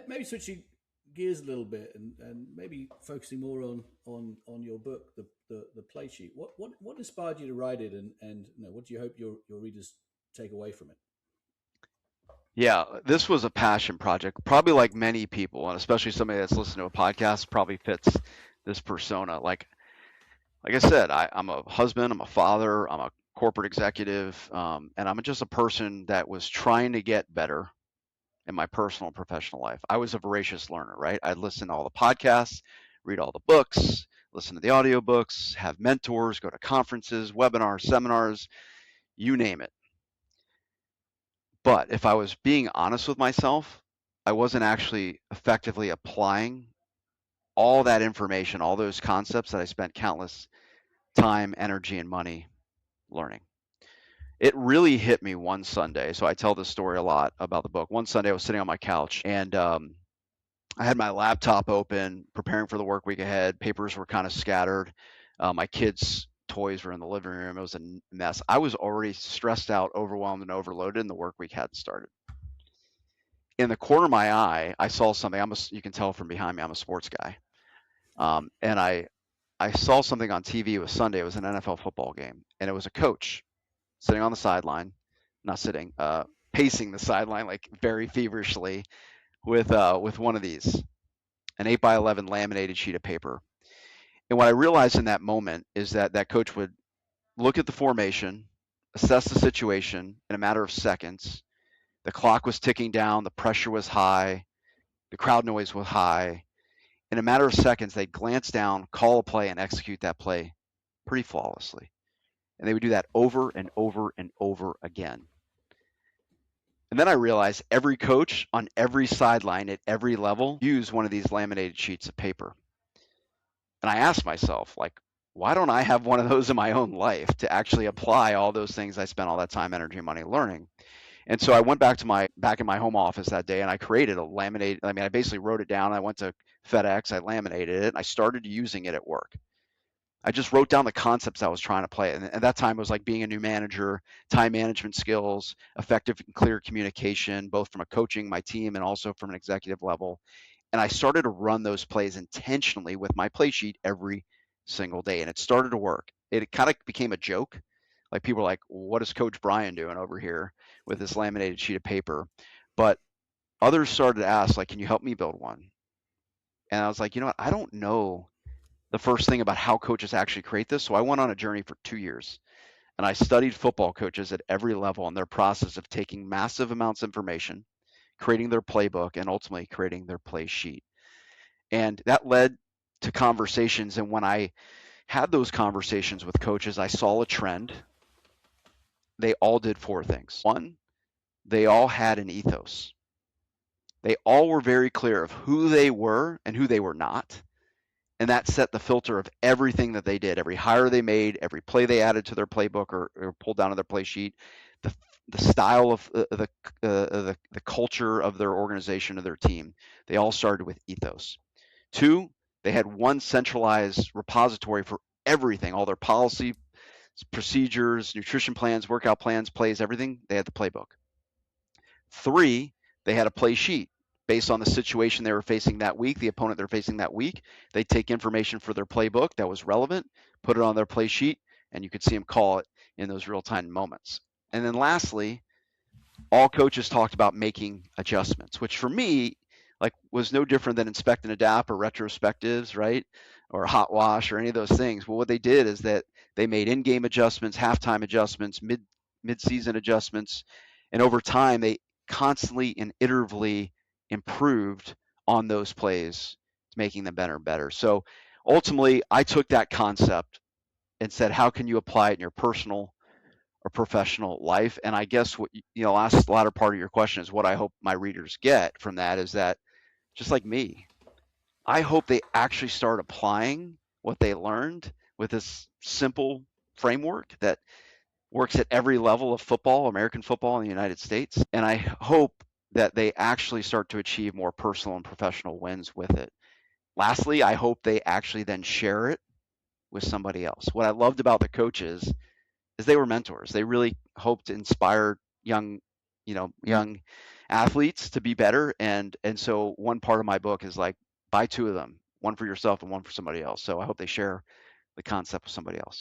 Maybe switching gears a little bit and maybe focusing more on your book, the play sheet. What inspired you to write it, and what do you hope your readers take away from it? Yeah, this was a passion project, probably like many people, and especially somebody that's listening to a podcast probably fits this persona. Like I said, I'm a husband, I'm a father, I'm a corporate executive, and I'm just a person that was trying to get better in my personal and professional life. I was a voracious learner, right? I'd listen to all the podcasts, read all the books, listen to the audiobooks, have mentors, go to conferences, webinars, seminars, you name it. But if I was being honest with myself, I wasn't actually effectively applying all that information, all those concepts that I spent countless time, energy, and money learning. It really hit me one Sunday. So I tell this story a lot about the book. One Sunday, I was sitting on my couch and I had my laptop open, preparing for the work week ahead. Papers were kind of scattered. My kids' toys were in the living room. It was a mess. I was already stressed out, overwhelmed, and overloaded, and the work week hadn't started. In the corner of my eye, I saw something. You can tell from behind me, I'm a sports guy. And I saw something on TV. It was Sunday. It was an NFL football game, and it was a coach sitting on the sideline, not sitting, pacing the sideline like very feverishly with one of these, an 8x11 laminated sheet of paper. And what I realized in that moment is that that coach would look at the formation, assess the situation in a matter of seconds. The clock was ticking down, the pressure was high, the crowd noise was high. In a matter of seconds, they'd glance down, call a play, and execute that play pretty flawlessly. And they would do that over and over and over again. And then I realized every coach on every sideline at every level used one of these laminated sheets of paper. And I asked myself, like, why don't I have one of those in my own life to actually apply all those things I spent all that time, energy, and money learning? And so I went back in my home office that day and I created a laminated. I mean, I basically wrote it down. I went to FedEx, I laminated it, and I started using it at work. I just wrote down the concepts I was trying to play. And at that time, it was like being a new manager, time management skills, effective and clear communication, both from a coaching my team and also from an executive level. And I started to run those plays intentionally with my play sheet every single day. And it started to work. It kind of became a joke. Like people were like, what is Coach Brian doing over here with this laminated sheet of paper? But others started to ask, like, can you help me build one? And I was like, you know what? I don't know the first thing about how coaches actually create this. So I went on a journey for 2 years and I studied football coaches at every level and their process of taking massive amounts of information, creating their playbook, and ultimately creating their play sheet. And that led to conversations. And when I had those conversations with coaches, I saw a trend. They all did four things. One, they all had an ethos. They all were very clear of who they were and who they were not. And that set the filter of everything that they did, every hire they made, every play they added to their playbook or pulled down to their play sheet, the the style of the culture of their organization of their team. They all started with ethos. Two, they had one centralized repository for everything, all their policy, procedures, nutrition plans, workout plans, plays, everything. They had the playbook. Three, they had a play sheet based on the situation they were facing that week, the opponent they're facing that week. They take information for their playbook that was relevant, put it on their play sheet, and you could see them call it in those real-time moments. And then lastly, all coaches talked about making adjustments, which for me, like, was no different than inspect and adapt or retrospectives, right? Or hot wash or any of those things. Well, what they did is that they made in-game adjustments, halftime adjustments, mid-season adjustments, and over time they constantly and iteratively improved on those plays, making them better and better. So ultimately, I took that concept and said, how can you apply it in your personal or professional life? And I guess what last latter part of your question is what I hope my readers get from that is that, just like me, I hope they actually start applying what they learned with this simple framework that works at every level of football, American football in the United States. And I hope that they actually start to achieve more personal and professional wins with it. Lastly, I hope they actually then share it with somebody else. What I loved about the coaches is they were mentors. They really hoped to inspire young athletes to be better. And so one part of my book is like, buy two of them, one for yourself and one for somebody else. So I hope they share the concept with somebody else.